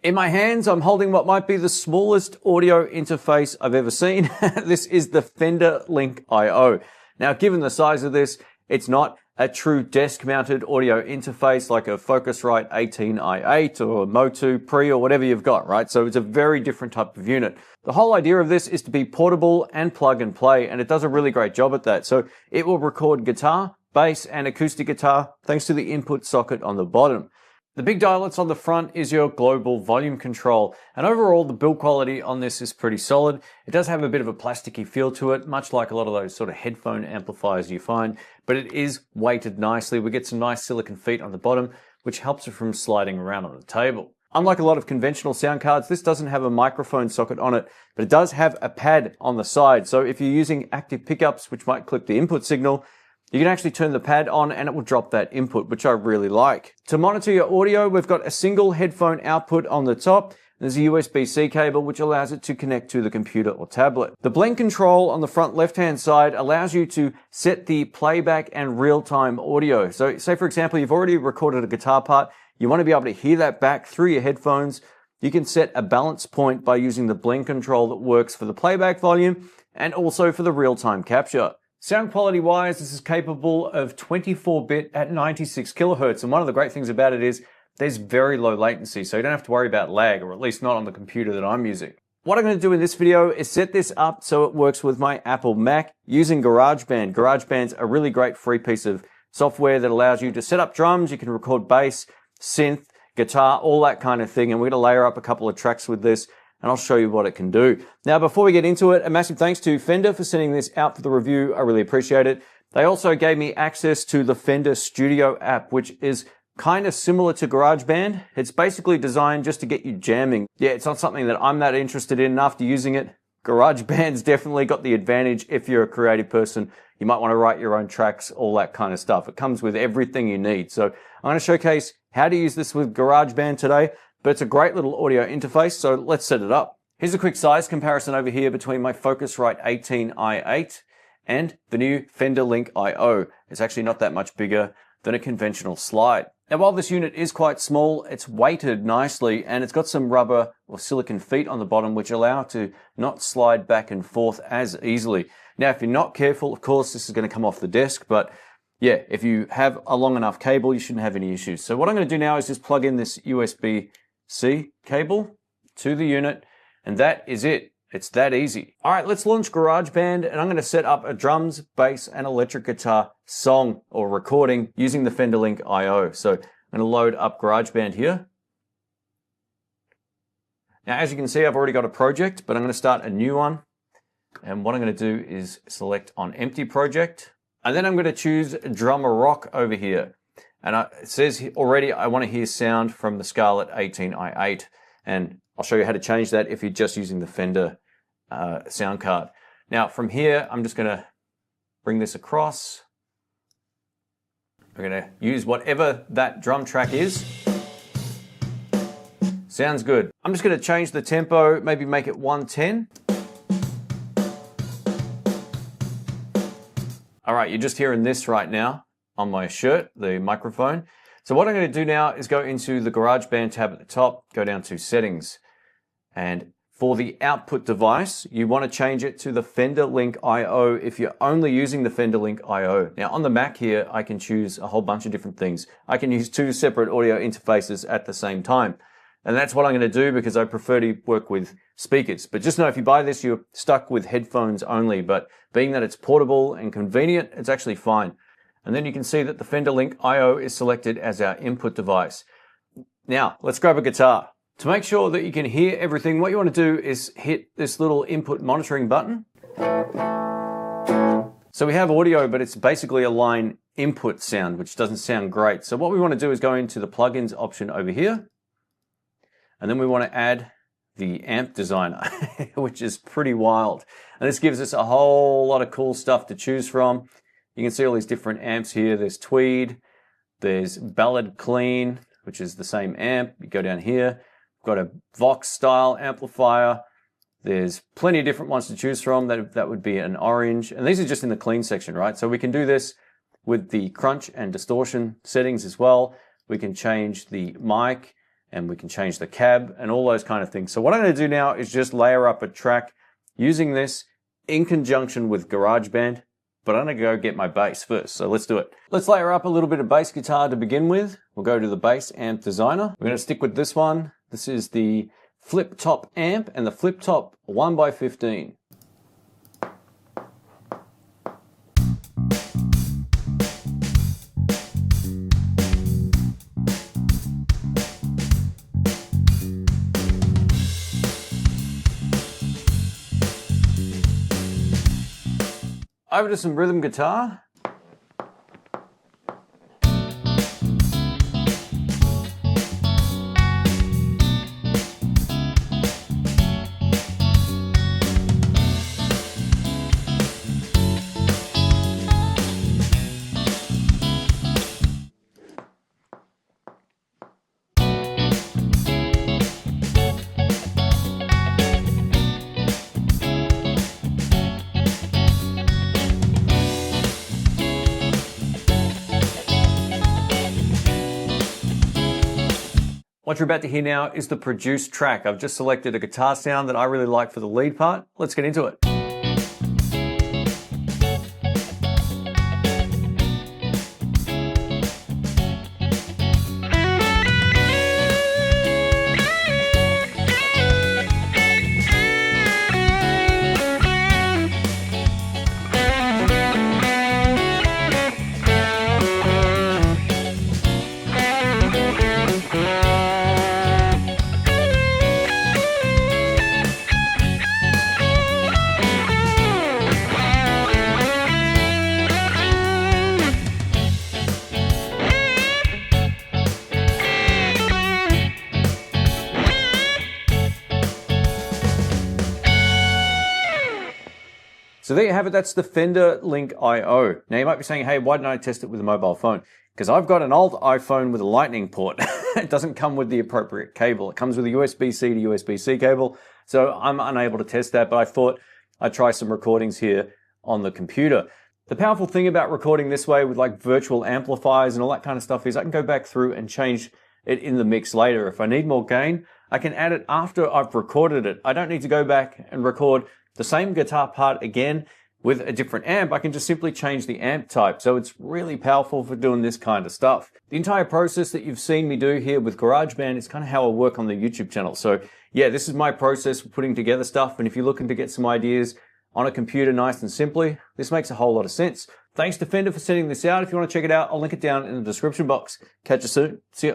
In my hands, I'm holding what might be the smallest audio interface I've ever seen. This is the Fender Link I. Now, given the size of this, it's not a true desk-mounted audio interface like a Focusrite 18i8 or a Motu Pre or whatever you've got, right? So it's a very different type of unit. The whole idea of this is to be portable and plug and play, and it does a really great job at that. So it will record guitar, bass, and acoustic guitar thanks to the input socket on the bottom. The big dial that's on the front is your global volume control, and overall the build quality on this is pretty solid. It does have a bit of a plasticky feel to it, much like a lot of those sort of headphone amplifiers you find, but it is weighted nicely. We get some nice silicone feet on the bottom, which helps it from sliding around on the table. Unlike a lot of conventional sound cards, this doesn't have a microphone socket on it, but it does have a pad on the side. So if you're using active pickups, which might clip the input signal, you can actually turn the pad on and it will drop that input, which I really like. To monitor your audio, we've got a single headphone output on the top. There's a USB-C cable, which allows it to connect to the computer or tablet. The blend control on the front left-hand side allows you to set the playback and real-time audio. So say, for example, you've already recorded a guitar part. You want to be able to hear that back through your headphones. You can set a balance point by using the blend control that works for the playback volume and also for the real-time capture. Sound quality wise, this is capable of 24-bit at 96 kilohertz. And one of the great things about it is there's very low latency, so you don't have to worry about lag, or at least not on the computer that I'm using. What I'm going to do in this video is set this up so it works with my Apple Mac using Garageband. Garageband's a really great free piece of software that allows you to set up drums. You can record bass, synth, guitar, all that kind of thing. And we're going to layer up a couple of tracks with this, and I'll show you what it can do. Now, before we get into it, a massive thanks to Fender for sending this out for the review. I really appreciate it. They also gave me access to the Fender Studio App, which is kind of similar to GarageBand. It's basically designed just to get you jamming. Yeah, it's not something that I'm that interested in after using it. GarageBand's definitely got the advantage if you're a creative person. You might want to write your own tracks, all that kind of stuff. It comes with everything you need. So I'm going to showcase how to use this with GarageBand today. But it's a great little audio interface, so let's set it up. Here's a quick size comparison over here between my Focusrite 18i8 and the new Fender Link I. It's actually not that much bigger than a conventional slide. Now, while this unit is quite small, it's weighted nicely and it's got some rubber or silicone feet on the bottom which allow it to not slide back and forth as easily. Now, if you're not careful, of course, this is going to come off the desk, but yeah, if you have a long enough cable, you shouldn't have any issues. So what I'm going to do now is just plug in this USB-C cable to the unit, and that is it. It's that easy. All right, let's launch GarageBand, and I'm going to set up a drums, bass, and electric guitar song or recording using the Fender Link I. So I'm going to load up GarageBand here. Now, as you can see, I've already got a project, but I'm going to start a new one. And what I'm going to do is select on Empty Project, and then I'm going to choose Drummer Rock over here. And it says already I want to hear sound from the Scarlett 18i8. And I'll show you how to change that if you're just using the Fender sound card. Now from here, I'm just going to bring this across. We're going to use whatever that drum track is. Sounds good. I'm just going to change the tempo, maybe make it 110. All right, you're just hearing this right now on my shirt, the microphone. So what I'm going to do now is go into the GarageBand tab at the top, go down to Settings. And for the output device, you want to change it to the Fender Link I if you're only using the Fender Link I. Now on the Mac here, I can choose a whole bunch of different things. I can use two separate audio interfaces at the same time. And that's what I'm going to do because I prefer to work with speakers. But just know if you buy this, you're stuck with headphones only. But being that it's portable and convenient, it's actually fine. And then you can see that the Fender Link I is selected as our input device. Now, let's grab a guitar. To make sure that you can hear everything, what you want to do is hit this little input monitoring button. So we have audio, but it's basically a line input sound, which doesn't sound great. So what we want to do is go into the plugins option over here. And then we want to add the amp designer, which is pretty wild. And this gives us a whole lot of cool stuff to choose from. You can see all these different amps here. There's Tweed, there's Ballad Clean, which is the same amp. You go down here, we've got a Vox style amplifier. There's plenty of different ones to choose from. That would be an orange. And these are just in the clean section, right? So we can do this with the crunch and distortion settings as well. We can change the mic and we can change the cab and all those kind of things. So what I'm going to do now is just layer up a track using this in conjunction with GarageBand, but I'm going to go get my bass first. So let's do it. Let's layer up a little bit of bass guitar to begin with. We'll go to the bass amp designer. We're going to stick with this one. This is the flip top amp and the flip top 1x15. Over to some rhythm guitar. What you're about to hear now is the produced track. I've just selected a guitar sound that I really like for the lead part. Let's get into it. So there you have it, that's the Fender Link I. Now you might be saying, hey, why didn't I test it with a mobile phone? Because I've got an old iPhone with a lightning port. It doesn't come with the appropriate cable. It comes with a USB-C to USB-C cable. So I'm unable to test that, but I thought I'd try some recordings here on the computer. The powerful thing about recording this way with like virtual amplifiers and all that kind of stuff is I can go back through and change it in the mix later. If I need more gain, I can add it after I've recorded it. I don't need to go back and record the same guitar part again with a different amp. I can just simply change the amp type. So it's really powerful for doing this kind of stuff. The entire process that you've seen me do here with GarageBand is kind of how I work on the YouTube channel. So yeah, this is my process for putting together stuff. And if you're looking to get some ideas on a computer nice and simply, this makes a whole lot of sense. Thanks to Fender for sending this out. If you want to check it out, I'll link it down in the description box. Catch you soon. See ya.